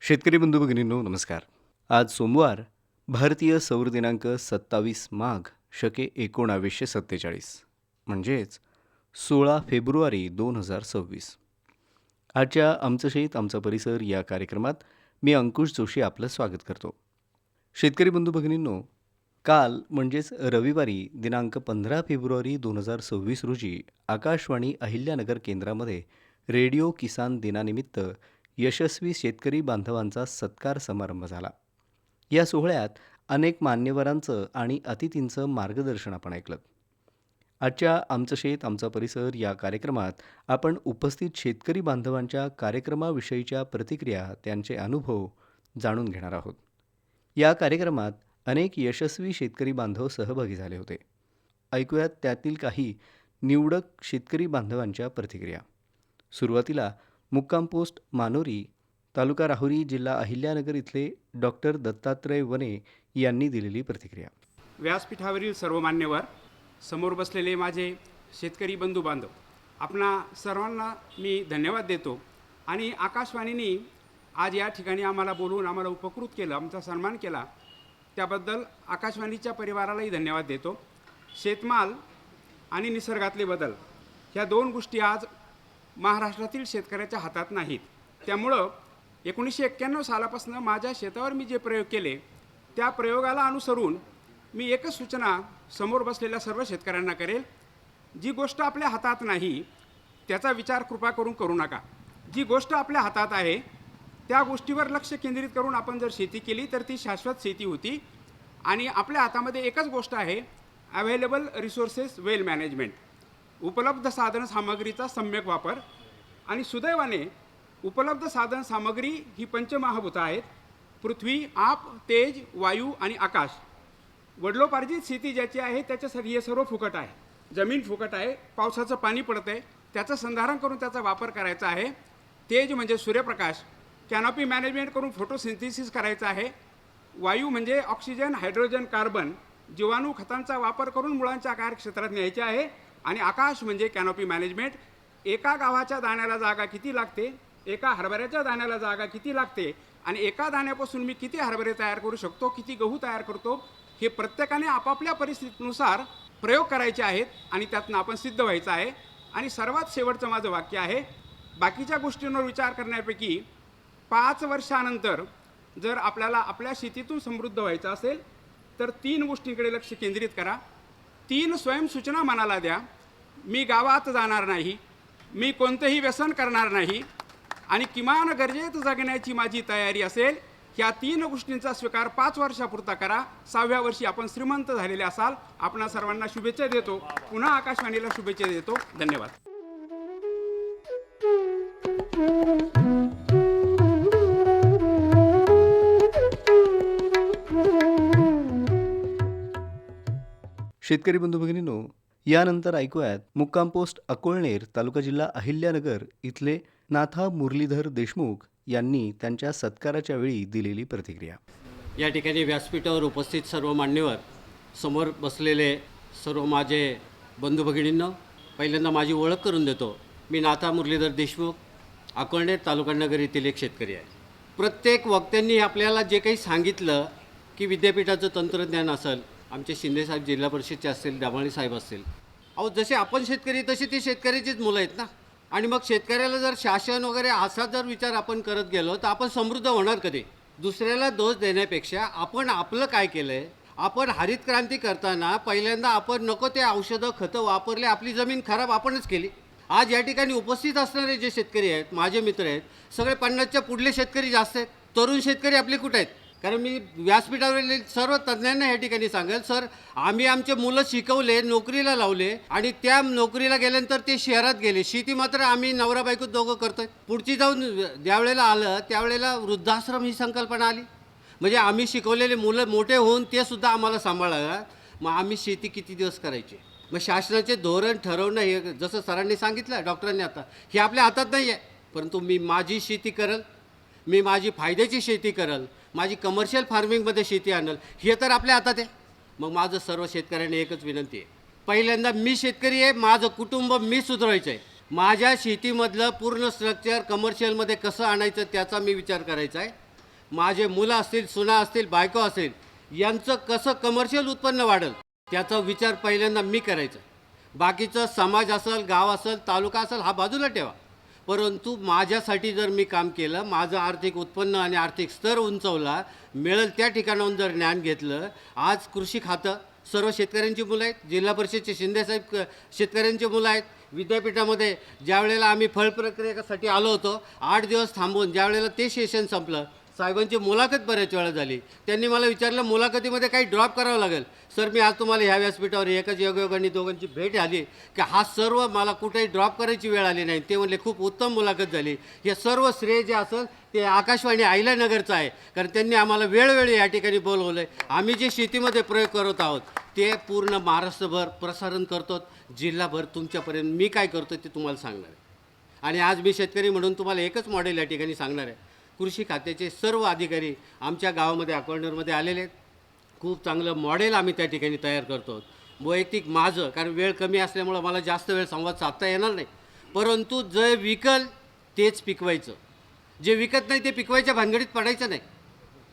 शेतकरी बंधू भगिनींनो नमस्कार. आज सोमवार, भारतीय सौर दिनांक 27 माघ शके 1947 म्हणजेच 16 फेब्रुवारी 2026. आजच्या आमचं शेत आमचा परिसर या कार्यक्रमात मी अंकुश जोशी आपलं स्वागत करतो. शेतकरी बंधू भगिनींनो, काल म्हणजेच रविवारी दिनांक 15 फेब्रुवारी 2026 रोजी आकाशवाणी अहिल्यानगर केंद्रामध्ये रेडिओ किसान दिनानिमित्त यशस्वी शेतकरी बांधवांचा सत्कार समारंभ झाला. या सोहळ्यात अनेक मान्यवरांचं आणि अतिथींचं मार्गदर्शन आपण ऐकलं. आजच्या आमचं शेत आमचा परिसर या कार्यक्रमात आपण उपस्थित शेतकरी बांधवांच्या कार्यक्रमाविषयीच्या प्रतिक्रिया, त्यांचे अनुभव जाणून घेणार आहोत. या कार्यक्रमात अनेक यशस्वी शेतकरी बांधव सहभागी झाले होते. ऐकूयात त्यातील काही निवडक शेतकरी बांधवांच्या प्रतिक्रिया. सुरुवातीला मुक्काम पोस्ट मानोरी, तालुका राहुरी, जिल्हा अहिल्यानगर इथले डॉक्टर दत्तात्रय वने यांनी दिलेली प्रतिक्रिया. व्यासपीठावरील सर्व मान्यवर, समोर बसलेले माझे शेतकरी बंधू बांधव, आपणा सर्वांना मी धन्यवाद देतो. आणि आकाशवाणीने आज या ठिकाणी आम्हाला बोलवून आम्हाला उपकृत केलं, आमचा सन्मान केला, त्याबद्दल आकाशवाणीच्या परिवारालाही धन्यवाद देतो. शेतमाल आणि निसर्गातले बदल ह्या दोन गोष्टी आज महाराष्ट्रातील शेतकऱ्याच्या हातात नाहीत. त्यामुळं 1991 सालापासून माझ्या शेतावर मी जे प्रयोग केले त्या प्रयोगाला अनुसरून मी एकच सूचना समोर बसलेल्या सर्व शेतकऱ्यांना करेल. जी गोष्ट आपल्या हातात नाही त्याचा विचार कृपा करून करू नका. जी गोष्ट आपल्या हातात आहे त्या गोष्टीवर लक्ष केंद्रित करून आपण जर शेती केली तर ती शाश्वत शेती होती. आणि आपल्या हातामध्ये एकच गोष्ट आहे, अवेलेबल रिसोर्सेस वेल मॅनेजमेंट, उपलब्ध साधन सामग्रीचा सम्यक वापर. आणि सुदैवाने उपलब्ध साधन सामग्री ही पंचमहाभूतं आहेत: पृथ्वी, आप, तेज, वायू आणि आकाश. वडिलोपार्जित शेती ज्याची आहे त्याच्यासाठी हे सर्व फुकट आहे. जमीन फुकट आहे, पावसाचं पाणी पडतं आहे, त्याचं संधारण करून त्याचा वापर करायचा आहे. तेज म्हणजे सूर्यप्रकाश, कॅनॉपी मॅनेजमेंट करून फोटोसिंथेसिस करायचं आहे. वायू म्हणजे ऑक्सिजन, हायड्रोजन, कार्बन, जीवाणू खतांचा वापर करून मुळांच्या कार्यक्षेत्रात न्यायचे आहे. आणि आकाश म्हणजे कॅनॉपी मॅनेजमेंट. एका गावाच्या दाण्याला जागा किती लागते, एका हरभऱ्याच्या दाण्याला जागा किती लागते, आणि एका दाण्यापासून मी किती हरभरे तयार करू शकतो, किती गहू तयार करतो, हे प्रत्येकाने आपापल्या परिस्थितीनुसार प्रयोग करायचे आहेत आणि त्यातनं आपण सिद्ध व्हायचं आहे. आणि सर्वात शेवटचं माझं वाक्य आहे, बाकीच्या गोष्टींवर विचार करण्यापैकी 5 वर्षानंतर जर आपल्याला आपल्या शेतीतून समृद्ध व्हायचं असेल तर 3 गोष्टींकडे लक्ष केंद्रित करा. 3 स्वयंसूचना मनाला द्या. मी गावात जाणार नाही, मी कोणतंही व्यसन करणार नाही, आणि किमान गरजेत जगण्याची माझी तयारी असेल. ह्या 3 गोष्टींचा स्वीकार 5 वर्षापुरता करा. 6व्या वर्षी आपण श्रीमंत झालेले असाल. आपणा सर्वांना शुभेच्छा देतो. पुन्हा आकाशवाणीला शुभेच्छा देतो. धन्यवाद. शेतकरी बंधू भगिनींनो, यानंतर ऐकूयात मुक्काम पोस्ट अकोळनेर, तालुका जिल्हा अहिल्यानगर इथले नाथा मुरलीधर देशमुख यांनी त्यांच्या सत्काराच्या वेळी दिलेली प्रतिक्रिया. या ठिकाणी व्यासपीठावर उपस्थित सर्व मान्यवर, समोर बसलेले सर्व माझे बंधू भगिनींनो, पहिल्यांदा माझी ओळख करून देतो. मी नाथा मुरलीधर देशमुख, अकोळनेर, तालुका नगर येथील एक शेतकरी आहे. प्रत्येक वक्त्यांनी आपल्याला जे काही सांगितलं की विद्यापीठाचं तंत्रज्ञान असेल, आमचे शिंदेसाहेब जिल्हा परिषदचे असतील, दाभाळे साहेब असतील, अहो जसे आपण शेतकरी तशी ती शेतकऱ्याचीच मुलं आहेत ना. आणि मग शेतकऱ्याला जर शासन वगैरे असा जर विचार आपण करत गेलो तर आपण समृद्ध होणार कधी? दुसऱ्याला दोष देण्यापेक्षा आपण आपलं काय केलं आहे, आपण हरित क्रांती करताना पहिल्यांदा आपण नको ते औषधं खतं वापरले, आपली जमीन खराब आपणच केली. आज या ठिकाणी उपस्थित असणारे जे शेतकरी आहेत, माझे मित्र आहेत, सगळे 50च्या पुढले शेतकरी जास्त आहेत. तरुण शेतकरी आपले कुठे आहेत? कारण मी व्यासपीठावरील सर्व तज्ज्ञांना या ठिकाणी सांगेल, सर आम्ही आमचे मुलं शिकवले, नोकरीला लावले, आणि त्या नोकरीला गेल्यानंतर ते शहरात गेले. शेती मात्र आम्ही नवरा बायको दोघं करतोय. पुढची जाऊन ज्यावेळेला आलं त्यावेळेला वृद्धाश्रम ही संकल्पना आली. म्हणजे आम्ही शिकवलेले मुलं मोठे होऊन ते सुद्धा आम्हाला सांभाळायला, मग आम्ही शेती किती दिवस करायची? मग शासनाचे धोरण ठरवणं हे जसं सरांनी सांगितलं, डॉक्टरांनी, आता हे आपल्या हातात नाही आहे. परंतु मी माझी शेती करल, मी माझी फायद्याची शेती करल, माझी कमर्शियल फार्मिंगमध्ये शेती आणल, हे तर आपल्या हातात आहे. मग माझं सर्व शेतकऱ्यांनी एकच विनंती आहे, पहिल्यांदा मी शेतकरी आहे, माझं कुटुंब मी सुधारायचं आहे. माझ्या शेतीमधलं पूर्ण स्ट्रक्चर कमर्शियलमध्ये कसं आणायचं त्याचा मी विचार करायचा आहे. माझे मुलं असतील, सुना असतील, बायको असेल, यांचं कसं कमर्शियल उत्पन्न वाढेल त्याचा विचार पहिल्यांदा मी करायचा. बाकीचं समाज असेल, गाव असेल, तालुका असेल, हा बाजूला ठेवा. परंतु माझ्यासाठी जर मी काम केलं, माझं आर्थिक उत्पन्न आणि आर्थिक स्तर उंचवला, मिळेल त्या ठिकाणाहून जर ज्ञान घेतलं, आज कृषी खातं सर्व शेतकऱ्यांची मुलं आहेत, जिल्हा परिषदचे शिंदेसाहेब शेतकऱ्यांची मुलं आहेत. विद्यापीठामध्ये ज्या वेळेला आम्ही फळ प्रक्रियेसाठी आलो होतो, 8 दिवस थांबून ज्या वेळेला ते सेशन संपलं, साहेबांची मुलाखत बऱ्याच वेळा झाली. त्यांनी मला विचारलं, मुलाखतीमध्ये काही ड्रॉप करावं लागेल. सर, मी आज तुम्हाला ह्या व्यासपीठावर एकच योगायोगाने दोघांची भेट आली की हा सर्व मला कुठेही ड्रॉप करायची वेळ आली नाही. ते म्हणले, खूप उत्तम मुलाखत झाली. हे सर्व श्रेय जे असेल ते आकाशवाणी अहिल्यानगरचं आहे, कारण त्यांनी आम्हाला वेळोवेळी या ठिकाणी बोलवलं आहे. आम्ही जे शेतीमध्ये प्रयोग करत आहोत ते पूर्ण महाराष्ट्रभर प्रसारण करतो, जिल्हाभर तुमच्यापर्यंत मी काय करतो ते तुम्हाला सांगणार आहे. आणि आज मी शेतकरी म्हणून तुम्हाला एकच मॉडेल या ठिकाणी सांगणार आहे. कृषी खात्याचे सर्व अधिकारी आमच्या गावामध्ये अकोलनूरमध्ये आलेले आहेत. खूप चांगलं मॉडेल आम्ही त्या ठिकाणी तयार करतो. वैयक्तिक माझं, कारण वेळ कमी असल्यामुळं मला जास्त वेळ संवाद साधता येणार नाही, परंतु जे विकल तेच पिकवायचं, जे विकत नाही ते पिकवायच्या भानगडीत पडायचं नाही.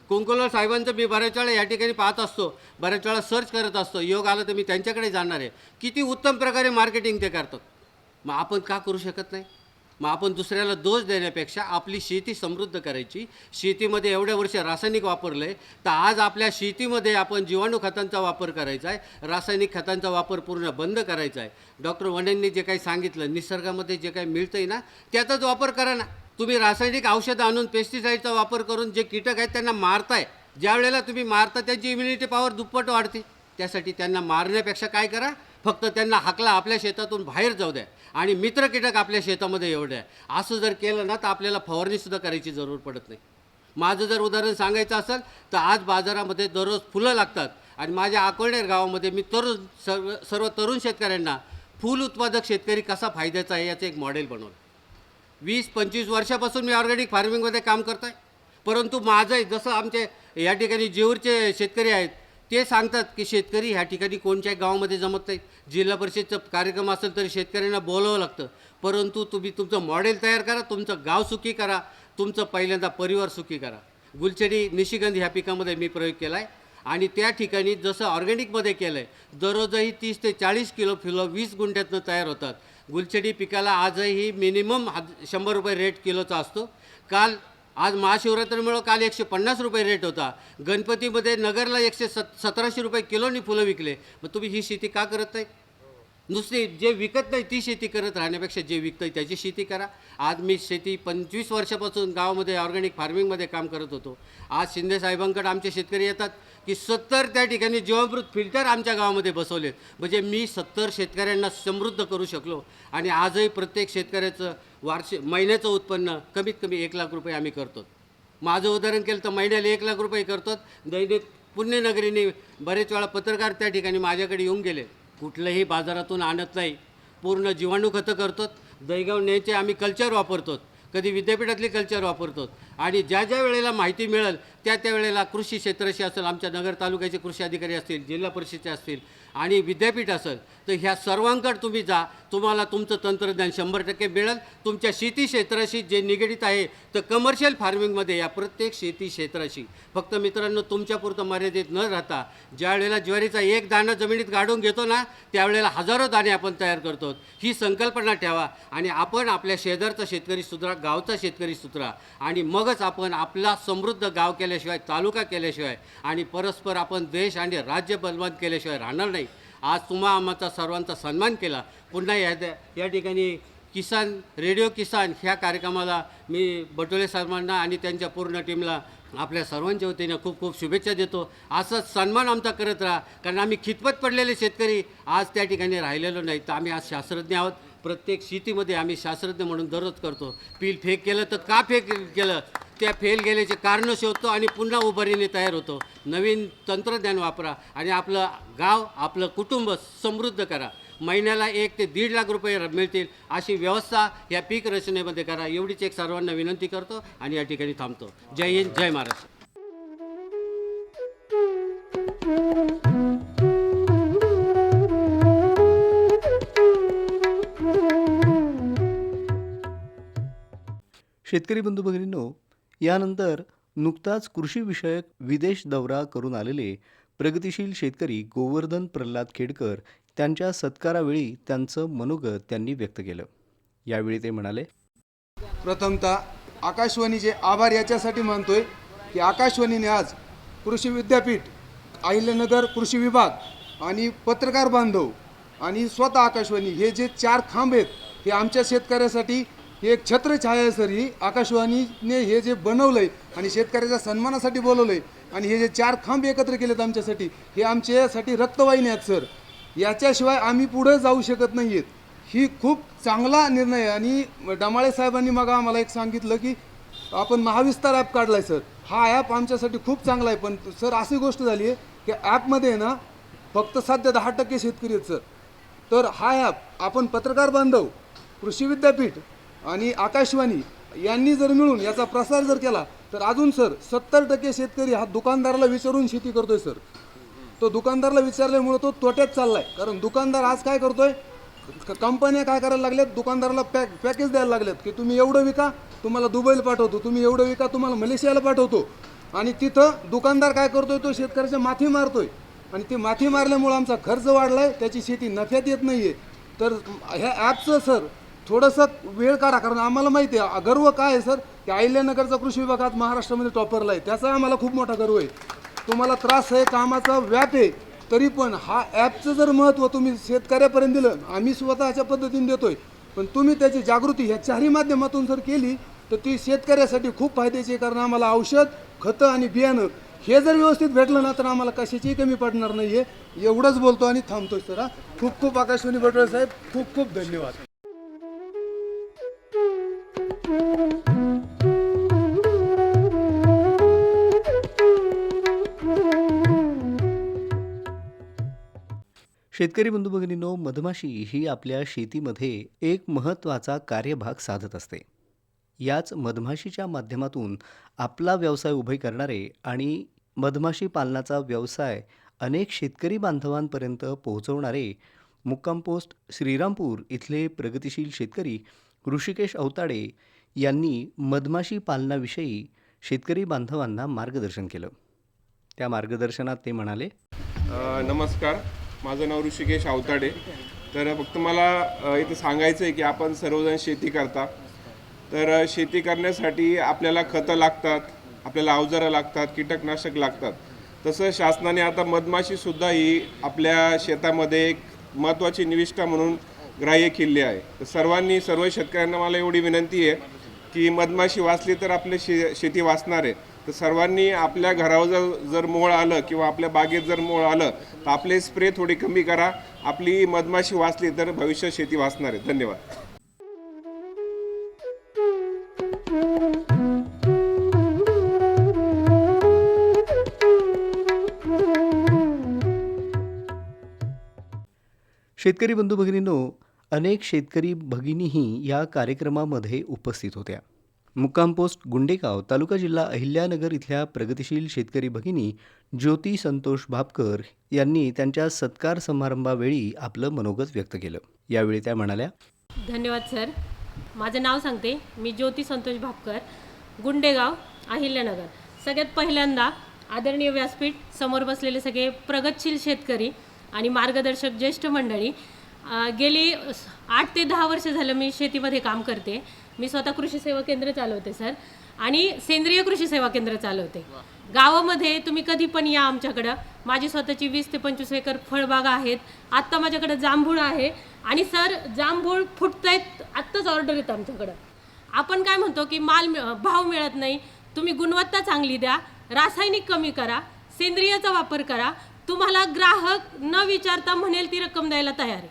कुंकुलर साहेबांचं मी बऱ्याच वेळा या ठिकाणी पाहत असतो, बऱ्याच वेळा सर्च करत असतो. योग आलं तर मी त्यांच्याकडे जाणार आहे. किती उत्तम प्रकारे मार्केटिंग ते करतात. मग आपण का करू शकत नाही? मग आपण दुसऱ्याला दोष देण्यापेक्षा आपली शेती समृद्ध करायची. शेतीमध्ये एवढ्या वर्ष रासायनिक वापरलं आहे, तर आज आपल्या शेतीमध्ये आपण जीवाणू खतांचा वापर करायचा आहे, रासायनिक खतांचा वापर पूर्ण बंद करायचा आहे. डॉक्टर वनेंनी जे काही सांगितलं, निसर्गामध्ये जे काही मिळतं आहे ना त्याचाच वापर करा ना. तुम्ही रासायनिक औषधं आणून पेस्टिसाईडचा वापर करून जे कीटक आहेत त्यांना मारताय. ज्या वेळेला तुम्ही मारता त्यांची इम्युनिटी पॉवर दुप्पट वाढते. त्यासाठी त्यांना मारण्यापेक्षा काय करा, फक्त त्यांना हाकला, आपल्या शेतातून बाहेर जाऊ द्या आणि मित्र कीटक आपल्या शेतामध्ये येऊ द्या. असं जर केलं ना तर आपल्याला फवारणीसुद्धा करायची जरूर पडत नाही. माझं जर उदाहरण सांगायचं असेल तर आज बाजारामध्ये दररोज फुलं लागतात आणि माझ्या अकोलनेर गावामध्ये मी सर्व तरुण शेतकऱ्यांना फूल उत्पादक शेतकरी कसा फायद्याचा आहे याचं एक मॉडेल बनवलं. 20-25 वर्षापासून मी ऑर्गॅनिक फार्मिंगमध्ये काम करतो आहे. परंतु माझं जसं आमचे या ठिकाणी जेऊरचे शेतकरी आहेत ते सांगतात की शेतकरी ह्या ठिकाणी कोणत्याही गावामध्ये जमत नाहीत. जिल्हा परिषदचा कार्यक्रम असेल तरी शेतकऱ्यांना बोलावं लागतं. परंतु तुम्ही तुमचं मॉडेल तयार करा, तुमचं गाव सुखी करा, तुमचं पहिल्यांदा परिवार सुखी करा. गुलछडी, निशिगंध ह्या पिकामध्ये मी प्रयोग केला आहे आणि त्या ठिकाणी जसं ऑर्गॅनिकमध्ये केलं आहे, दररोजही 30 ते 40 किलो फुलं 20 गुंठ्यातनं तयार होतात. गुलछडी पिकाला आजही मिनिमम 100 रुपये रेट किलोचा असतो. आज महाशिवरात्रीमुळं काल 150 रुपये रेट होता. गणपतीमध्ये नगरला 1700 रुपये किलोनी फुलं विकले. मग तुम्ही ही शेती का करत नाही? नुसती जे विकत नाही ती शेती करत राहण्यापेक्षा जे विकतं त्याची शेती करा. आज मी शेती 25 वर्षापासून गावामध्ये ऑर्गॅनिक फार्मिंगमध्ये काम करत होतो. आज शिंदे साहेबांकडे आमचे शेतकरी येतात की 70 त्या ठिकाणी जीवामृत फिल्टर आमच्या गावामध्ये बसवलेत. म्हणजे मी 70 शेतकऱ्यांना समृद्ध करू शकलो. आणि आजही प्रत्येक शेतकऱ्याचं महिन्याचं उत्पन्न कमीत कमी 1 लाख रुपये आम्ही करतो. माझं उदाहरण केलं तर महिन्याला 1 लाख रुपये करतो. दैनिक पुण्यनगरीने बरेच वेळा पत्रकार त्या ठिकाणी माझ्याकडे येऊन गेले. कुठलंही बाजारातून आणत नाही, पूर्ण जीवाणू खतं करतो. दहीगाव न्यायचे आम्ही कल्चर वापरतो, कधी विद्यापीठातली कल्चर वापरतो. आणि ज्या ज्या वेळेला माहिती मिळेल त्या वेळेला कृषी क्षेत्राशी असेल, आमच्या नगर तालुक्याचे कृषी अधिकारी असतील, जिल्हा परिषदेचे असतील आणि विद्यापीठ असेल, तर ह्या सर्वांकडे तुम्ही जा. तुम्हाला तुमचं तंत्रज्ञान 100% मिळेल. तुमच्या शेती क्षेत्राशी जे निगडीत आहे तर कमर्शियल फार्मिंगमध्ये या प्रत्येक शेती क्षेत्राशी फक्त मित्रांनो तुमच्यापुरतं मर्यादित न राहता, ज्या वेळेला ज्वारीचा एक दाणा जमिनीत गाडून घेतो ना त्यावेळेला हजारो दाणे आपण तयार करतो. ही संकल्पना ठेवा आणि आपण आपल्या शेजारचा शेतकरी सुधारा, गावचा शेतकरी सुधारा आणि मगच आपण आपला समृद्ध गाव केल्याशिवाय, तालुका केल्याशिवाय आणि परस्पर आपण देश आणि राज्य बलवान केल्याशिवाय राहणार नाही. आज आमचा सर्वांचा सन्मान केला. पुन्हा या ठिकाणी रेडिओ किसान ह्या कार्यक्रमाला मी बटोले साहेबांना आणि त्यांच्या पूर्ण टीमला आपल्या सर्वांच्या वतीनं खूप खूप शुभेच्छा देतो. असंच सन्मान आमचा करत राहा, कारण आम्ही खितपत पडलेले शेतकरी आज त्या ठिकाणी राहिलेलो नाही. तर आम्ही आज शास्त्रज्ञ आहोत. प्रत्येक शेतीमध्ये आम्ही शास्त्रज्ञ म्हणून दररोज करतो. फेक केलं तर का फेक केलं, त्या फेल गेल्याचे कारणं शोधतो आणि पुन्हा उभारीने तयार होतो. नवीन तंत्रज्ञान वापरा आणि आपलं गाव, आपलं कुटुंब समृद्ध करा. महिन्याला 1 ते 1.5 लाख रुपये मिळतील अशी व्यवस्था या पीक रचनेमध्ये करा. एवढीच एक सर्वांना विनंती करतो आणि या ठिकाणी थांबतो. जय हिंद, जय महाराष्ट्र. शेतकरी बंधू भगिनींनो, यानंतर नुकताच कृषीविषयक विदेश दौरा करून आलेले प्रगतिशील शेतकरी गोवर्धन प्रल्हाद खेडकर त्यांच्या सत्कारावेळी त्यांचं मनोगत त्यांनी व्यक्त केलं. यावेळी ते म्हणाले, प्रथमतः आकाशवाणीचे आभार याच्यासाठी मानतोय की आकाशवाणीने आज कृषी विद्यापीठ, अहिल्यानगर कृषी विभाग आणि पत्रकार बांधव आणि स्वतः आकाशवाणी हे जे 4 खांब आहेत हे आमच्या शेतकऱ्यासाठी हे एक छत्रछाया आहे सर. ही आकाशवाणीने हे जे बनवलंय आणि शेतकऱ्याच्या सन्मानासाठी बोलवलंय आणि हे जे 4 खांब एकत्र केलेत आमच्यासाठी, हे आमच्यासाठी रक्तवाहिनी आहेत सर. याच्याशिवाय आम्ही पुढे जाऊ शकत नाही आहेत. ही खूप चांगला निर्णय आहे. आणि डमाळे साहेबांनी मग आम्हाला एक सांगितलं की आपण महाविस्तार ॲप काढलाय सर. हा ॲप आमच्यासाठी खूप चांगला आहे. पण सर अशी गोष्ट झाली आहे की ॲपमध्ये ना फक्त सध्या 10% शेतकरी आहेत सर. तर हा ॲप आपण पत्रकार बांधव, कृषी विद्यापीठ आणि आकाशवाणी यांनी जर मिळून याचा प्रसार जर केला तर अजून सर 70% शेतकरी हा दुकानदाराला विचारून शेती करतोय सर. तो दुकानदाराला विचारल्यामुळे तो तोट्यात चाललाय. कारण दुकानदार आज काय करतोय, कंपन्या काय करायला लागल्यात, दुकानदाराला पॅकेज द्यायला लागल्यात की तुम्ही एवढं विका, तुम्हाला दुबईला पाठवतो, तुम्ही एवढं विका, तुम्हाला मलेशियाला पाठवतो. आणि तिथं दुकानदार काय करतोय, तो शेतकऱ्याच्या माथी मारतोय. आणि ती माथी मारल्यामुळं आमचा खर्च वाढलाय, त्याची शेती नफ्यात येत नाही आहे. तर ह्या ॲपचं सर थोडंसं वेळ काढा. कारण आम्हाला माहिती आहे गर्व काय आहे सर की अहिल्यानगरचा कृषी विभाग आज महाराष्ट्रामध्ये टॉपरला आहे. त्याचा आम्हाला खूप मोठा गर्व आहे. तुम्हाला त्रास आहे, कामाचा व्याप आहे, तरी पण हा ॲपचं जर महत्त्व तुम्ही शेतकऱ्यापर्यंत दिलं, आम्ही स्वतःच्या पद्धतीने देतोय, पण तुम्ही त्याची जागृती ह्या 4ही माध्यमातून जर केली तर ती शेतकऱ्यासाठी खूप फायद्याची आहे. कारण आम्हाला औषध, खतं आणि बियाणं हे जर व्यवस्थित भेटलं ना तर आम्हाला कशाचीही कमी पडणार नाही आहे. एवढंच बोलतो आणि थांबतोय सर. खूप खूप आकाशवाणी बटवे साहेब, खूप खूप धन्यवाद. शेतकरी बंधू भगिनींनो, मधमाशी ही आपल्या शेतीमध्ये एक महत्त्वाचा कार्यभाग साधत असते. याच मधमाशीच्या माध्यमातून आपला व्यवसाय उभे करणारे आणि मधमाशी पालनाचा व्यवसाय अनेक शेतकरी बांधवांपर्यंत पोहोचवणारे मुक्काम पोस्ट श्रीरामपूर इथले प्रगतिशील शेतकरी ऋषिकेश अवताडे यांनी मधमाशी पालनाविषयी शेतकरी बांधवांना मार्गदर्शन केलं. त्या मार्गदर्शनात ते म्हणाले, नमस्कार, माझं नाव ऋषिकेश अवताडे. तर फक्त मला इथं सांगायचं आहे की आपण सर्वजण शेती करता. तर शेती करण्यासाठी आपल्याला खतं लागतात, आपल्याला अवजारं लागतात, कीटकनाशक लागतात. तसं शासनाने आता मधमाशीसुद्धा ही आपल्या शेतामध्ये एक महत्त्वाची निविष्ठा म्हणून ग्राह्य केली आहे. तर सर्व शेतकऱ्यांना मला एवढी विनंती आहे की मधमाशी वाचली तर आपली शेती वाचणार आहे. तर सर्वांनी आपल्या घरावर जर मोळ आलं किंवा आपल्या बागेत जर मोळ आलं तर आपले स्प्रे थोडी कमी करा. आपली मधमाशी वाचली तर भविष्यात शेती वाचणार आहे. धन्यवाद. शेतकरी बंधू भगिनींनो, अनेक शेतकरी भगिनीही या कार्यक्रमामध्ये उपस्थित होत्या. मुक्काम पोस्ट गुंडेगाव, तालुका जिल्हा अहिल्यानगर इथल्या प्रगतिशील शेतकरी भगिनी ज्योती संतोष भापकर यांनी त्यांच्या सत्कार समारंभावेळी आपलं मनोगत व्यक्त केलं. यावेळी त्या म्हणाल्या, धन्यवाद सर. माझं नाव सांगते. मी ज्योती संतोष भापकर, गुंडेगाव, अहिल्यानगर. सगळ्यात पहिल्यांदा आदरणीय व्यासपीठ, समोर बसलेले सगळे प्रगतशील शेतकरी आणि मार्गदर्शक ज्येष्ठ मंडळी, गेली 8 ते 10 वर्ष झालं मी शेतीमध्ये काम करते. मी स्वतः कृषी सेवा केंद्र चालवते सर, आणि सेंद्रिय कृषी सेवा केंद्र चालवते. गावामध्ये तुम्ही कधी पण या आमच्याकडं. माझी स्वतःची 20 ते 25 एकर फळबागा आहेत. आत्ता माझ्याकडे जांभूळ आहे आणि सर जांभूळ फुटत आहेत, आत्ताच ऑर्डर येतं आमच्याकडं. आपण काय म्हणतो की भाव मिळत नाही, तुम्ही गुणवत्ता चांगली द्या, रासायनिक कमी करा, सेंद्रियचा वापर करा. तुम्हाला ग्राहक न विचारता म्हणेल ती रक्कम द्यायला तयार आहे.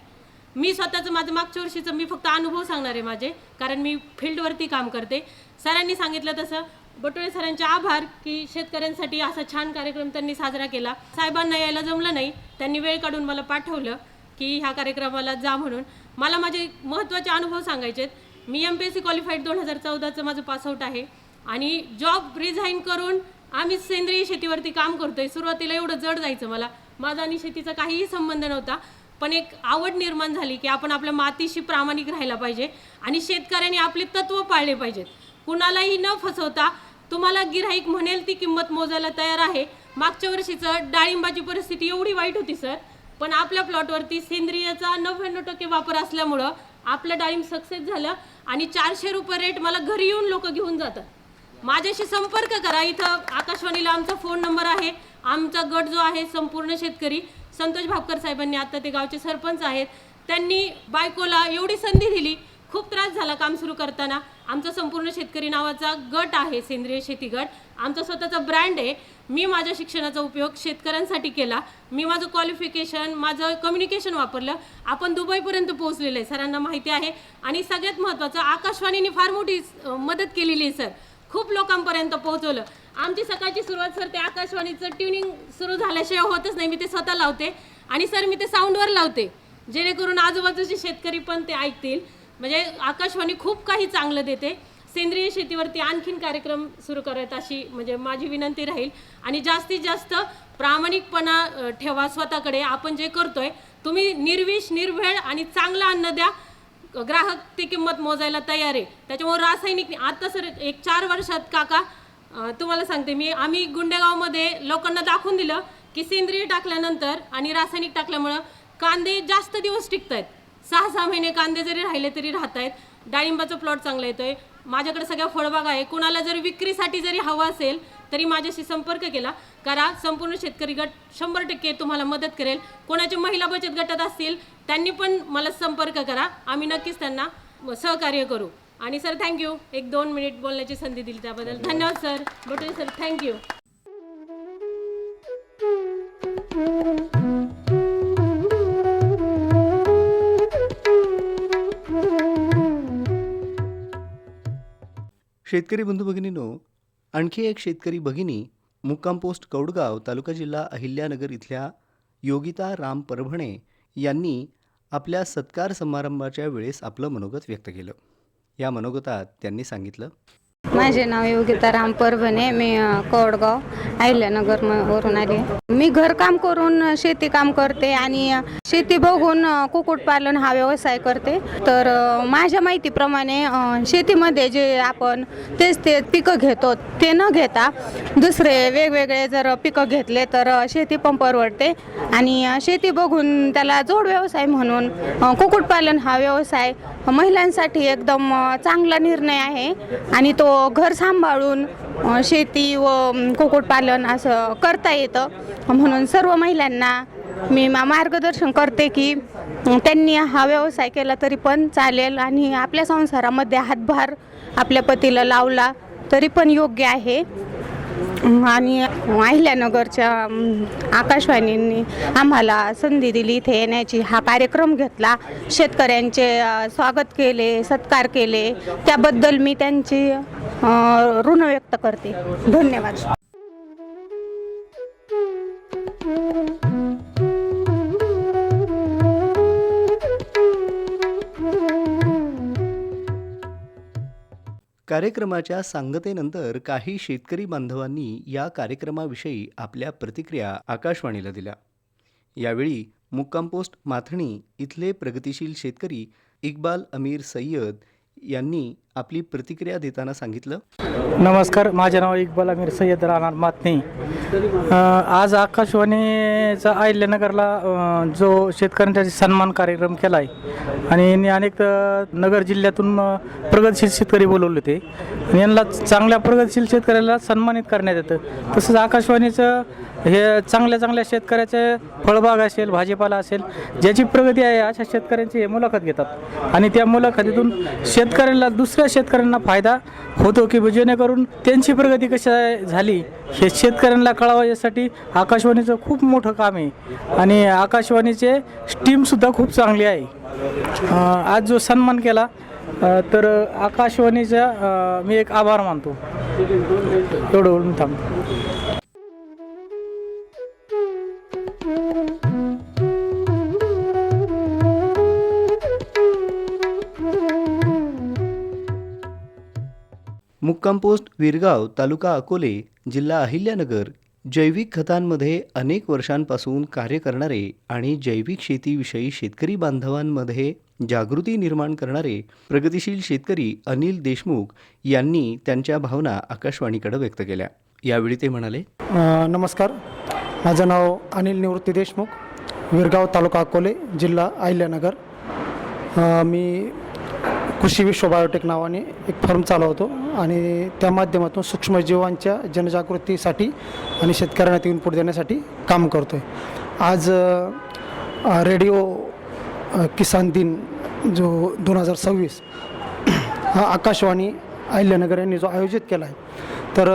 मी स्वतःचं माझं मागच्या वर्षीचं मी फक्त अनुभव सांगणार आहे माझे, कारण मी फील्डवरती काम करते. सरांनी सांगितलं तसं बटोळे सरांचे आभार की शेतकऱ्यांसाठी असा छान कार्यक्रम त्यांनी साजरा केला. साहेबांना यायला जमलं नाही, त्यांनी वेळ काढून मला पाठवलं की ह्या कार्यक्रमाला जा म्हणून. मला माझे महत्त्वाचे अनुभव सांगायचे आहेत. मी MPSC क्वालिफाईड 2014चं माझं पासआउट आहे आणि जॉब रिझाईन करून आम्ही सेंद्रिय शेतीवरती काम करतोय. सुरुवातीला एवढं जड जायचं मला, माझा आणि शेतीचा काहीही संबंध नव्हता, पण एक आवड निर्माण झाली की आपण आपल्या मातीशी प्रामाणिक राहायला पाहिजे आणि शेतकऱ्यांनी आपले तत्त्व पाळले पाहिजेत. कुणालाही न फसवता तुम्हाला गिऱ्हाईक म्हणेल ती किंमत मोजायला तयार आहे. मागच्या वर्षीचं डाळिंबाची परिस्थिती एवढी वाईट होती सर, पण आपल्या प्लॉटवरती सेंद्रियचा 99% वापर असल्यामुळं आपलं डाळिंब सक्सेस झालं आणि 400 रुपये रेट मला घरी येऊन लोक घेऊन जातात. माझ्याशी संपर्क करा. इथं आकाशवाणीला आमचा फोन नंबर आहे. आमचा गट जो आहे संपूर्ण शेतकरी, संतोष भापकर साहेबांनी, आता ते गावचे सरपंच आहेत, त्यांनी बायकोला एवढी संधी दिली. खूप त्रास झाला काम सुरू करताना. आमचा संपूर्ण शेतकरी नावाचा गट आहे, सेंद्रिय शेती गट. आमचा स्वतःचा ब्रँड आहे. मी माझ्या शिक्षणाचा उपयोग शेतकऱ्यांसाठी केला. मी माझं क्वालिफिकेशन, माझं कम्युनिकेशन वापरलं. आपण दुबईपर्यंत पोहोचलेलं आहे, सरांना माहिती आहे. आणि सगळ्यात महत्त्वाचं, आकाशवाणीने फार मोठी मदत केलेली आहे सर. खूप लोकांपर्यंत पोहोचवलं. आमची सकाळची सुरुवात सर ते आकाशवाणीचं ट्युनिंग सुरू झाल्याशिवाय होतच नाही. मी ते स्वतः लावते आणि सर मी ते साऊंडवर लावते, जेणेकरून आजूबाजूचे शेतकरी पण ते ऐकतील. म्हणजे आकाशवाणी खूप काही चांगलं देते. सेंद्रिय शेतीवरती आणखीन कार्यक्रम सुरू करत अशी म्हणजे माझी विनंती राहील. आणि जास्तीत जास्त प्रामाणिकपणा ठेवा स्वतःकडे. आपण जे करतोय, तुम्ही निर्विष, निर्भेळ आणि चांगलं अन्न द्या. ग्राहक ती किंमत मोजायला तयार आहे. त्याच्यामुळे रासायनिक आता सर 4 वर्षात काका तुम्हाला सांगते आम्ही गुंडेगावमध्ये लोकांना दाखवून दिलं की सेंद्रिय टाकल्यानंतर आणि रासायनिक टाकल्यामुळं कांदे जास्त दिवस टिकत आहेत. 6-6 महिने कांदे जरी राहिले तरी राहत आहेत. डाळिंबाचा प्लॉट चांगला येतोय. माझ्याकडे सगळ्या फळबाग आहे. कुणाला जर विक्रीसाठी जरी हवा असेल तरी माझ्याशी संपर्क केला करा. संपूर्ण शेतकरी गट 100% तुम्हाला मदत करेल. कोणाचे महिला बचत गटात असतील त्यांनी पण मला संपर्क करा. आम्ही नक्कीच त्यांना सहकार्य करू. आणि सर थँक्यू, 1-2 मिनिट बोलण्याची संधी दिली त्याबद्दल धन्यवाद सर. बटुले sir thank you. शेतकरी बंधू भगिनींनो, आणखी एक शेतकरी भगिनी मुक्काम पोस्ट कौडगाव, तालुका जिल्हा अहिल्यानगर इथल्या योगिता राम परभणे यांनी आपल्या सत्कार समारंभाच्या वेळेस आपलं मनोगत व्यक्त केलं. या मनोगतात त्यांनी सांगितलं, माझे नाव योगिता राम परभणे. मी कौडगाव अहिल्यानगर वरून आले. मी घरकाम करून शेती काम करते आणि शेती बघून कुक्कुटपालन हा व्यवसाय करते. तर माझ्या माहितीप्रमाणे शेतीमध्ये जे आपण तेच पिकं घेतो ते न घेता दुसरे वेगवेगळे जर पिकं घेतले तर शेती पण परवडते. आणि शेती बघून त्याला जोड व्यवसाय म्हणून कुक्कुटपालन हा व्यवसाय महिलांसाठी एकदम चांगला निर्णय आहे. आणि तो घर सांभाळून शेती व कुक्कुटपालन असं करता येतं. म्हणून सर्व महिलांना मी मार्गदर्शन करते की त्यांनी हा व्यवसाय केला तरी पण चालेल आणि आपल्या संसारामध्ये हातभार आपल्या पतीला लावला तरी पण योग्य आहे. आणि अहिल्यानगरच्या आकाशवाणींनी आम्हाला संधी दिली इथे येण्याची, हा कार्यक्रम घेतला, शेतकऱ्यांचे स्वागत केले, सत्कार केले, त्याबद्दल मी त्यांची ऋण व्यक्त करते. धन्यवाद. कार्यक्रमाच्या सांगतेनंतर काही शेतकरी बांधवांनी या कार्यक्रमाविषयी आपल्या प्रतिक्रिया आकाशवाणीला दिल्या. यावेळी मुक्काम पोस्ट माथणी इथले प्रगतिशील शेतकरी इक्बाल अमीर सय्यद यांनी आपली प्रतिक्रिया देताना सांगितलं, नमस्कार, माझे नाव इक्बाल अमीर सय्यद, राहणार माथणी. आज आकाशवाणीचा अहिल्यानगरला जो शेतकऱ्यांचा सन्मान कार्यक्रम केला आहे आणि यांनी अनेक नगर जिल्ह्यातून प्रगतशील शेतकरी बोलवले होते आणि यांना चांगल्या प्रगतशील शेतकऱ्याला सन्मानित करण्यात येतं. तसंच आकाशवाणीचं हे चांगल्या चांगल्या शेतकऱ्याचे फळबाग असेल, भाजीपाला असेल, ज्याची प्रगती आहे अशा शेतकऱ्यांची हे मुलाखत घेतात आणि त्या मुलाखतीतून शेतकऱ्यांना दुसऱ्या शेतकऱ्यांना फायदा होतो की जेणेकरून त्यांची प्रगती कशी झाली हे शेतकऱ्यांना कळावं यासाठी आकाशवाणीचं खूप मोठं काम आहे आणि आकाशवाणीचे टीमसुद्धा खूप चांगली आहे. आज जो सन्मान केला तर आकाशवाणीचा मी एक आभार मानतो. एवढं बोलून मी थांबतो. मुक्काम पोस्ट विरगाव, तालुका अकोले, जिल्हा अहिल्यानगर जैविक खतांमध्ये अनेक वर्षांपासून कार्य करणारे आणि जैविक शेतीविषयी शेतकरी बांधवांमध्ये जागृती निर्माण करणारे प्रगतिशील शेतकरी अनिल देशमुख यांनी त्यांच्या भावना आकाशवाणीकडे व्यक्त केल्या. यावेळी ते म्हणाले, नमस्कार, माझं नाव अनिल निवृत्ती देशमुख, विरगाव तालुका अकोले, जिल्हा अहिल्यानगर. मी कृषी विश्व बायोटेक नावाने एक फर्म चालवतो आणि त्या माध्यमातून सूक्ष्मजीवांच्या जनजागृतीसाठी आणि शेतकऱ्यांना ती इनपुट देण्यासाठी काम करतो आहे. आज रेडिओ किसान दिन जो 2026 हा आकाशवाणी अहिल्यानगर यांनी जो आयोजित केला आहे, तर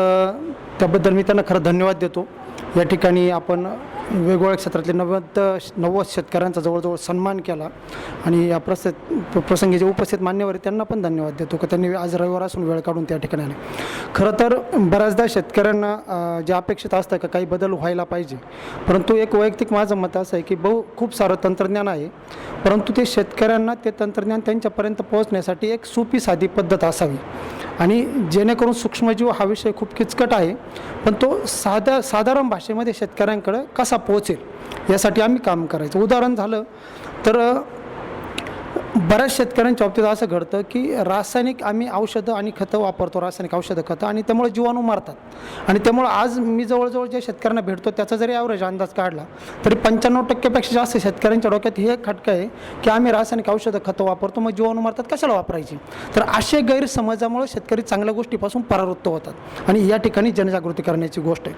त्याबद्दल मी त्यांना खरं धन्यवाद देतो. या ठिकाणी आपण वेगवेगळ्या क्षेत्रातले 90 शेतकऱ्यांचा जवळजवळ सन्मान केला आणि या प्रसंगी जे उपस्थित मान्यवर आहेत त्यांना पण धन्यवाद देतो की त्यांनी आज रविवार असून वेळ काढून त्या ठिकाणी आले. खरं तर बऱ्याचदा शेतकऱ्यांना जे अपेक्षित असतं का काही बदल व्हायला पाहिजे, परंतु एक वैयक्तिक माझं मत असं आहे की खूप सारं तंत्रज्ञान आहे, परंतु ते शेतकऱ्यांना ते तंत्रज्ञान त्यांच्यापर्यंत पोहोचण्यासाठी एक सोपी साधी पद्धत असावी आणि जेणेकरून सूक्ष्मजीव हा विषय खूप किचकट आहे, पण तो साधारण भाषेमध्ये शेतकऱ्यांकडे कसा पोहोचेल यासाठी आम्ही काम करायचं. उदाहरण झालं तर बऱ्याच शेतकऱ्यांच्या बाबतीत असं घडतं की रासायनिक आम्ही औषधं आणि खतं वापरतो, रासायनिक औषधं खतं, आणि त्यामुळे जीवाणू मारतात आणि त्यामुळे आज मी जवळजवळ जे शेतकऱ्यांना भेटतो त्याचा जरी ॲव्हरेज अंदाज काढला तरी 95% जास्त शेतकऱ्यांच्या डोक्यात हे खटकं आहे की आम्ही रासायनिक औषधं खतं वापरतो, मग जीवाणू मारतात, कशाला वापरायची. तर असे गैरसमजामुळे शेतकरी चांगल्या गोष्टीपासून परावृत्त होतात आणि या ठिकाणी जनजागृती करण्याची गोष्ट आहे.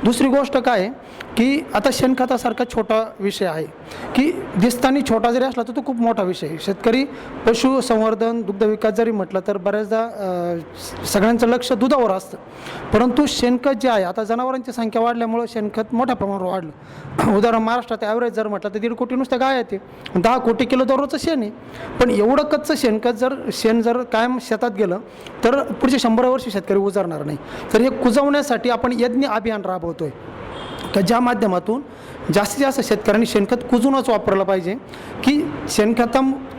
दुसरी गोष्ट काय आहे की आता शेणखतासारखा छोटा विषय आहे की दिसताना छोटा जरी असला तर तो खूप मोठा विषय आहे. शेतकरी पशुसंवर्धन दुग्ध विकास जरी म्हटलं तर बऱ्याचदा सगळ्यांचं लक्ष दुधावर असतं, परंतु शेणखत जे आहे, आता जनावरांची संख्या वाढल्यामुळं शेणखत मोठ्या प्रमाणावर वाढलं. उदाहरण महाराष्ट्रात ॲव्हरेज जर म्हटलं तर 1.5 कोटी नुसत्या गाय येते, 10 कोटी किलो दररोजचं शेण आहे. पण एवढं कच्चं शेणखत शेण जर कायम शेतात गेलं तर पुढचे 100 वर्ष शेतकरी उजारणार नाही. तर हे कुजवण्यासाठी आपण यज्ञ अभियान राबवतोय की ज्या माध्यमातून जास्तीत जास्त शेतकऱ्यांनी शेणखत कुजूनच वापरलं पाहिजे की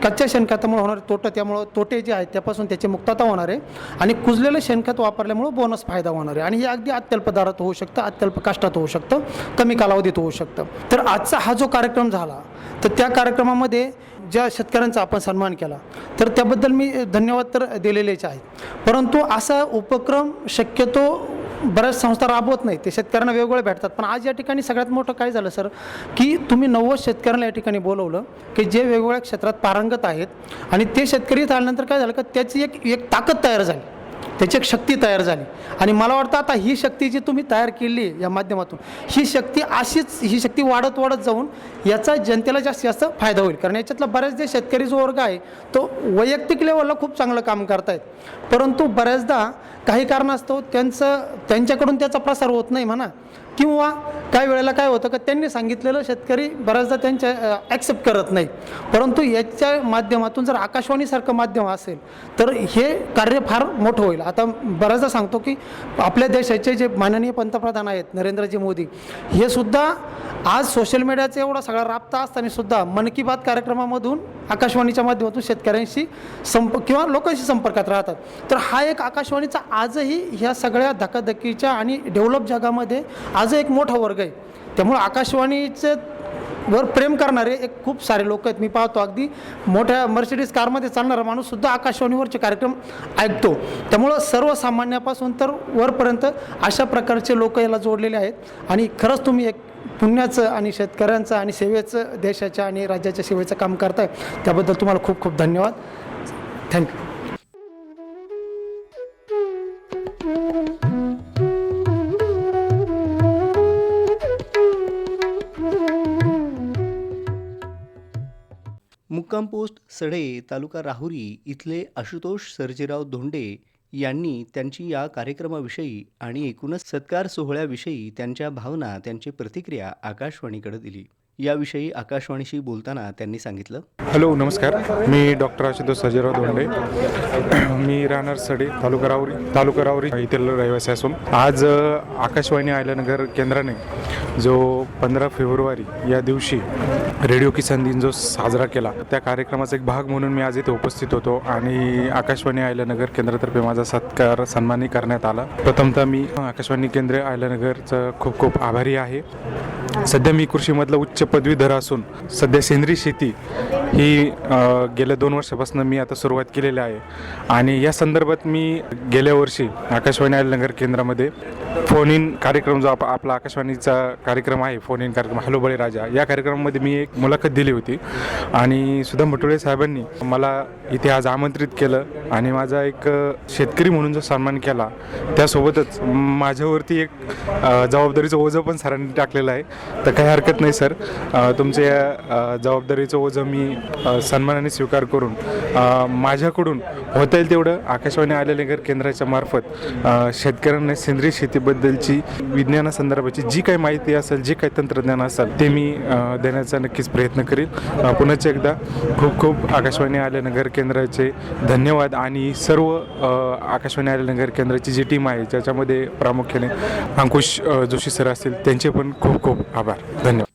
कच्च्या शेणखतामुळे होणारे त्यामुळं तोटे जे आहेत त्यापासून त्याची मुक्तता होणार आहे आणि कुजलेलं शेणखत वापरल्यामुळं बोनस फायदा होणार आहे आणि हे अगदी अत्यल्प दरात होऊ शकतं, अत्यल्प कष्टात होऊ शकतं, कमी कालावधीत होऊ शकतं. तर आजचा हा जो कार्यक्रम झाला तर त्या कार्यक्रमामध्ये ज्या शेतकऱ्यांचा आपण सन्मान केला तर त्याबद्दल मी धन्यवाद तर दिलेलेच आहेत, परंतु असा उपक्रम शक्यतो बऱ्याच संस्था राबवत नाही, ते शेतकऱ्यांना वेगवेगळे भेटतात. पण आज या ठिकाणी सगळ्यात मोठं काय झालं सर की तुम्ही 90 शेतकऱ्यांना या ठिकाणी बोलवलं की जे वेगवेगळ्या क्षेत्रात पारंगत आहेत आणि ते शेतकरी आल्यानंतर काय झालं का त्याची एक ताकद तयार झाली, त्याची एक शक्ती तयार झाली आणि मला वाटतं आता ही शक्ती जी तुम्ही तयार केली या माध्यमातून ही शक्ती वाढत जाऊन याचा जनतेला जास्तीत जास्त फायदा होईल. कारण याच्यातला बऱ्याच जे शेतकरी जो वर्ग आहे तो वैयक्तिक लेवलला खूप चांगलं काम करतायत, परंतु बऱ्याचदा काही कारणास्तव त्यांच्याकडून त्याचा प्रसार होत नाही म्हणा, किंवा काही वेळेला काय होतं का त्यांनी सांगितलेलं शेतकरी बऱ्याचदा त्यांच्या ॲक्सेप्ट करत नाही. परंतु याच्या माध्यमातून जर आकाशवाणीसारखं माध्यम असेल तर हे कार्य फार मोठं होईल. आता बऱ्याचदा सांगतो की आपल्या देशाचे जे माननीय पंतप्रधान आहेत नरेंद्रजी मोदी, हे सुद्धा आज सोशल मीडियाचा एवढा सगळा राबता असताना सुद्धा मन की बात कार्यक्रमामधून आकाशवाणीच्या माध्यमातून शेतकऱ्यांशी किंवा लोकांशी संपर्कात राहतात. तर हा एक आकाशवाणीचा आजही ह्या सगळ्या धकाधकीच्या आणि डेव्हलप जगामध्ये आज एक मोठा वर्ग आहे. त्यामुळे आकाशवाणीचं वर प्रेम करणारे एक खूप सारे लोक आहेत. मी पाहतो अगदी मोठ्या मर्सिडीज कारमध्ये चालणारा माणूससुद्धा आकाशवाणीवरचे कार्यक्रम ऐकतो. त्यामुळं सर्वसामान्यापासून तर वरपर्यंत अशा प्रकारचे लोक याला जोडलेले आहेत आणि खरंच तुम्ही एक पुण्याचं आणि शेतकऱ्यांचं आणि सेवेचं देशाच्या आणि राज्याच्या सेवेचं काम करताय, त्याबद्दल तुम्हाला खूप खूप धन्यवाद. थँक्यू. मुक्काम पोस्ट सडे तालुका राहुरी इथले आशुतोष सर्जेराव धोंडे यांनी त्यांची या कार्यक्रमाविषयी आणि एकूणच सत्कार सोहळ्याविषयी त्यांच्या भावना, त्यांची प्रतिक्रिया आकाशवाणीकडे दिली. याविषयी आकाशवाणीशी बोलताना त्यांनी सांगितलं, हॅलो, नमस्कार. मी डॉक्टर आशुतोष सर्जेराव धोंडे. मी राहणार सडे तालुका राहुरी येथील रहिवासी असून आज आकाशवाणी अहिल्यानगर केंद्राने जो 15 फेब्रुवारी या दिवशी रेडिओ किसान दिन जो साजरा केला त्या कार्यक्रमाचा एक भाग म्हणून मी आज इथे उपस्थित होतो आणि आकाशवाणी अहिल्यानगर केंद्रातर्फे माझा सत्कार सन्मानही करण्यात आला. प्रथमतः मी आकाशवाणी केंद्र अहिल्यानगरचं खूप खूप आभारी आहे. सध्या मी कृषीमधलं उच्च पदवीधर असून सध्या सेंद्रिय शेती ही गेल्या 2 वर्षापासून मी आता सुरुवात केलेली आहे आणि या संदर्भात मी गेल्या वर्षी आकाशवाणी अहिल्यानगर केंद्रामध्ये फोन इन कार्यक्रम जो आपला आकाशवाणीचा कार्यक्रम आहे, फोन इन कार्यक्रम हॅलो बळीराजा, या कार्यक्रमामध्ये मी एक मुलाखत दिली होती आणि सुदाम भटोळे साहेबांनी मला इथे आज आमंत्रित केलं आणि माझा एक शेतकरी म्हणून जो सन्मान केला, त्यासोबतच माझ्यावरती एक जबाबदारीचं ओझं पण सरांनी टाकलेलं आहे. तर काही हरकत नाही सर, तुमच्या या जबाबदारीचं ओझं मी सन्मानाने स्वीकार करून माझ्याकडून होता येईल तेवढं आकाशवाणी अहिल्यानगर केंद्राच्या मार्फत शेतकऱ्यांना सेंद्रिय शेतीबद्दलची विज्ञानासंदर्भाची जी काही माहिती असेल, जे काही तंत्रज्ञान असेल ते मी देण्याचा नक्कीच प्रयत्न करीन. पुन्हा एकदा खूप खूप आकाशवाणी अहिल्यानगर केंद्राचे धन्यवाद आणि सर्व आकाशवाणी अहिल्यानगर केंद्राची जी टीम आहे ज्याच्यामध्ये प्रामुख्याने अंकुश जोशी सर असतील त्यांचे पण खूप खूप आभार. धन्यवाद.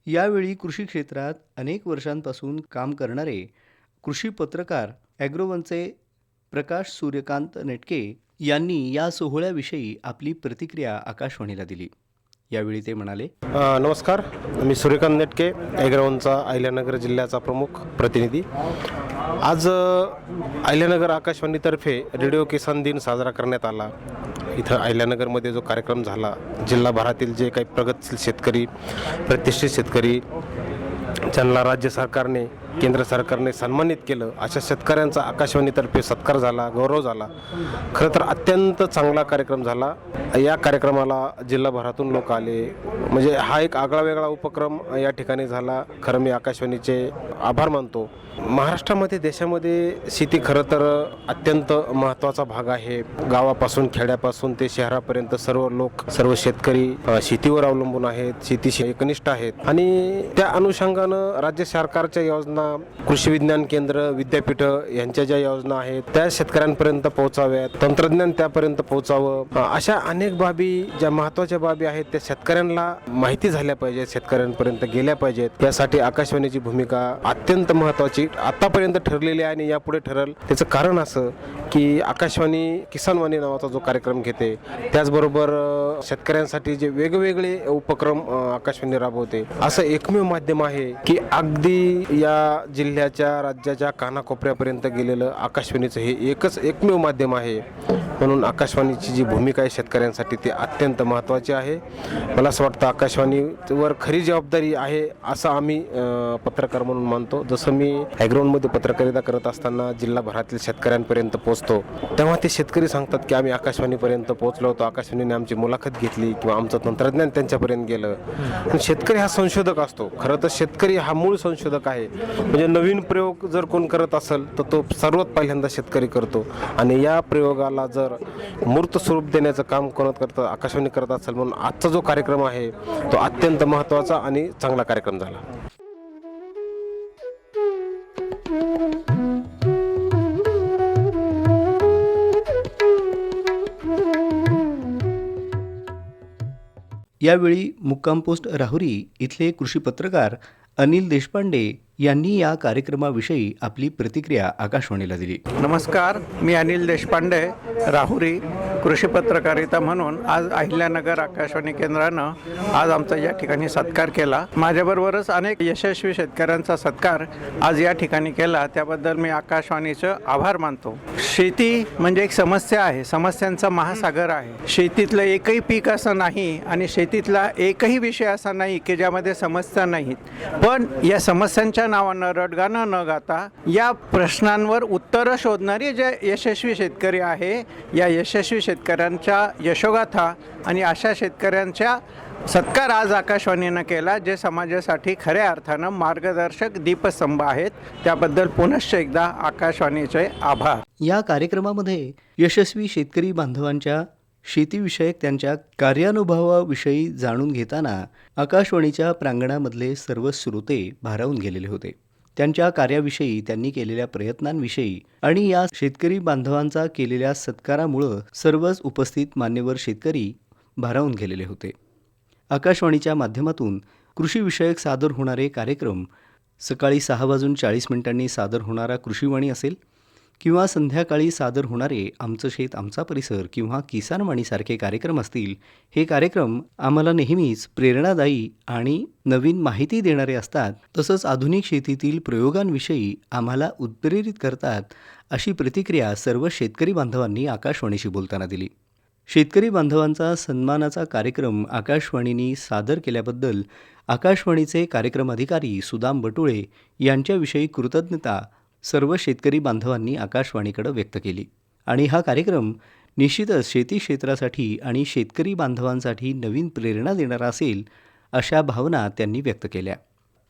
यावेळी कृषी क्षेत्रात अनेक वर्षांपासून काम करणारे कृषी पत्रकार ॲग्रोवनचे प्रकाश सूर्यकांत नेटके यांनी या सोहळ्याविषयी आपली प्रतिक्रिया आकाशवाणीला दिली. यावेळी ते म्हणाले, नमस्कार, मी सूर्यकांत नेटके, ॲग्रोवनचा अहिल्यानगर जिल्ह्याचा प्रमुख प्रतिनिधी. आज अहिल्यानगर आकाशवाणीतर्फे रेडिओ किसान दिन साजरा करण्यात आला. इथं अहिल्यानगरमध्ये जो कार्यक्रम झाला, जिल्हाभरातील जे काही प्रगतशील शेतकरी, प्रतिष्ठित शेतकरी ज्यांना राज्य सरकारने, केंद्र सरकारने सन्मानित केलं, अशा शेतकऱ्यांचा आकाशवाणीतर्फे सत्कार झाला, गौरव झाला. खरं तर अत्यंत चांगला कार्यक्रम झाला. या कार्यक्रमाला जिल्हाभरातून लोक आले, म्हणजे हा एक आगळा वेगळा उपक्रम या ठिकाणी झाला. खरं मी आकाशवाणीचे आभार मानतो. महाराष्ट्रामध्ये, देशामध्ये शेती खरं तर अत्यंत महत्त्वाचा भाग आहे. गावापासून, खेड्यापासून ते शहरापर्यंत सर्व लोक, सर्व शेतकरी शेतीवर अवलंबून आहेत, शेतीशी एकनिष्ठ आहेत आणि त्या अनुषंगानं राज्य सरकारच्या योजना, कृषी विज्ञान केंद्र, विद्यापीठं यांच्या ज्या योजना आहेत त्या शेतकऱ्यांपर्यंत पोहोचाव्यात, तंत्रज्ञान त्यापर्यंत पोहोचावं. अशा अनेक बाबी, ज्या महत्त्वाच्या बाबी आहेत त्या शेतकऱ्यांना माहिती झाल्या पाहिजेत, शेतकऱ्यांपर्यंत गेल्या पाहिजेत. यासाठी आकाशवाणीची भूमिका अत्यंत महत्त्वाची आतापर्यंत ठरलेली आहे आणि यापुढे ठरल. त्याचं कारण असं की आकाशवाणी किसानवाणी नावाचा जो कार्यक्रम घेते, त्याचबरोबर शेतकऱ्यांसाठी जे वेगवेगळे उपक्रम आकाशवाणी राबवते, असं एकमेव माध्यम आहे की अगदी या जिल्ह्याच्या, राज्याच्या कानाकोपऱ्यापर्यंत गेलेलं आकाशवाणीचं हे एकमेव माध्यम आहे. म्हणून आकाशवाणीची जी भूमिका आहे शेतकऱ्यांसाठी ती अत्यंत महत्त्वाची आहे. मला असं वाटतं आकाशवाणीवर खरी जबाबदारी आहे असं आम्ही पत्रकार म्हणून मानतो. जसं मी ॲग्रोवनमध्ये पत्रकारिता करत असताना जिल्हाभरातील शेतकऱ्यांपर्यंत पोहोचतो, तेव्हा ते शेतकरी सांगतात की आम्ही आकाशवाणीपर्यंत पोहोचलो होतो, आकाशवाणीने आमची मुलाखत घेतली किंवा आमचं तंत्रज्ञान त्यांच्यापर्यंत गेलं. पण शेतकरी हा संशोधक असतो. खरं तर शेतकरी हा मूळ संशोधक आहे. म्हणजे नवीन प्रयोग जर कोण करत असेल तर तो सर्वात पहिल्यांदा शेतकरी करतो आणि या प्रयोगाला जर मूर्त स्वरूप देण्याचं काम कोण करतं, आकाशवाणी करत असेल. म्हणून आजचा जो कार्यक्रम आहे तो अत्यंत महत्त्वाचा आणि चांगला कार्यक्रम झाला. यावेळी मुक्काम पोस्ट राहुरी इथले कृषी पत्रकार अनिल देशपांडे यांनी या कार्यक्रमाविषयी आपली प्रतिक्रिया आकाशवाणीला दिली. नमस्कार, मी अनिल देशपांडे, राहुरी, कृषी पत्रकारिता म्हणून आज अहिल्यानगर आकाशवाणी केंद्रानं आज आमचा या ठिकाणी सत्कार केला. माझ्याबरोबरच अनेक यशस्वी शेतकऱ्यांचा सत्कार आज या ठिकाणी केला. त्याबद्दल मी आकाशवाणीचं आभार मानतो. शेती म्हणजे एक समस्या आहे, समस्यांचा महासागर आहे. शेतीतलं एकही पीक असं नाही आणि शेतीतला एकही विषय असा नाही की ज्यामध्ये समस्या नाहीत. पण या समस्यांच्या नावानं रडगाणं न गाता या प्रश्नांवर उत्तरं शोधणारे जे यशस्वी शेतकरी आहे, या यशस्वी शेतकऱ्यांच्या यशोगाथा आणि अशा शेतकऱ्यांच्या सत्कार आज आकाशवाणीनं केला, जे समाजासाठी खऱ्या अर्थानं मार्गदर्शक दीपस्तंभ आहेत. त्याबद्दल पुनश्च एकदा आकाशवाणीचे आभार. या कार्यक्रमामध्ये यशस्वी शेतकरी बांधवांच्या शेतीविषयक त्यांच्या कार्यानुभवाविषयी जाणून घेताना आकाशवाणीच्या प्रांगणामधले सर्व श्रोते भारावून गेलेले होते. त्यांच्या कार्याविषयी, त्यांनी केलेल्या प्रयत्नांविषयी आणि या शेतकरी बांधवांचा केलेल्या सत्कारामुळं सर्वच उपस्थित मान्यवर शेतकरी भारावून गेलेले होते. आकाशवाणीच्या माध्यमातून कृषीविषयक सादर होणारे कार्यक्रम सकाळी 6:40 सादर होणारा कृषीवाणी असेल, किंवा संध्याकाळी सादर होणारे आमचं शेत आमचा परिसर किंवा किसान वाणीसारखे कार्यक्रम असतील, हे कार्यक्रम आम्हाला नेहमीच प्रेरणादायी आणि नवीन माहिती देणारे असतात. तसंच आधुनिक शेतीतील प्रयोगांविषयी आम्हाला उत्प्रेरित करतात, अशी प्रतिक्रिया सर्व शेतकरी बांधवांनी आकाशवाणीशी बोलताना दिली. शेतकरी बांधवांचा सन्मानाचा कार्यक्रम आकाशवाणीने सादर केल्याबद्दल आकाशवाणीचे कार्यक्रम अधिकारी सुदाम बटुळे यांच्याविषयी कृतज्ञता सर्व शेतकरी बांधवांनी आकाशवाणीकडे व्यक्त केली. आणि हा कार्यक्रम निश्चितच शेती क्षेत्रासाठी आणि शेतकरी बांधवांसाठी नवीन प्रेरणा देणारा असेल, अशा भावना त्यांनी व्यक्त केल्या.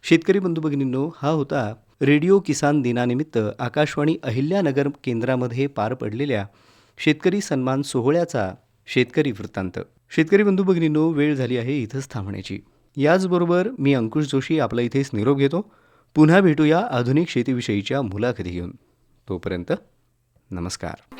शेतकरी बंधू भगिनींनो, हा होता रेडिओ किसान दिनानिमित्त आकाशवाणी अहिल्यानगर केंद्रामध्ये पार पडलेल्या शेतकरी सन्मान सोहळ्याचा शेतकरी वृत्तांत. शेतकरी बंधू भगिनींनो, वेळ झाली आहे इथंच थांबण्याची. याचबरोबर मी अंकुश जोशी आपला इथेच निरोप घेतो. पुन्हा भेटूया आधुनिक शेतीविषयीच्या मुलाखती घेऊन. तोपर्यंत नमस्कार.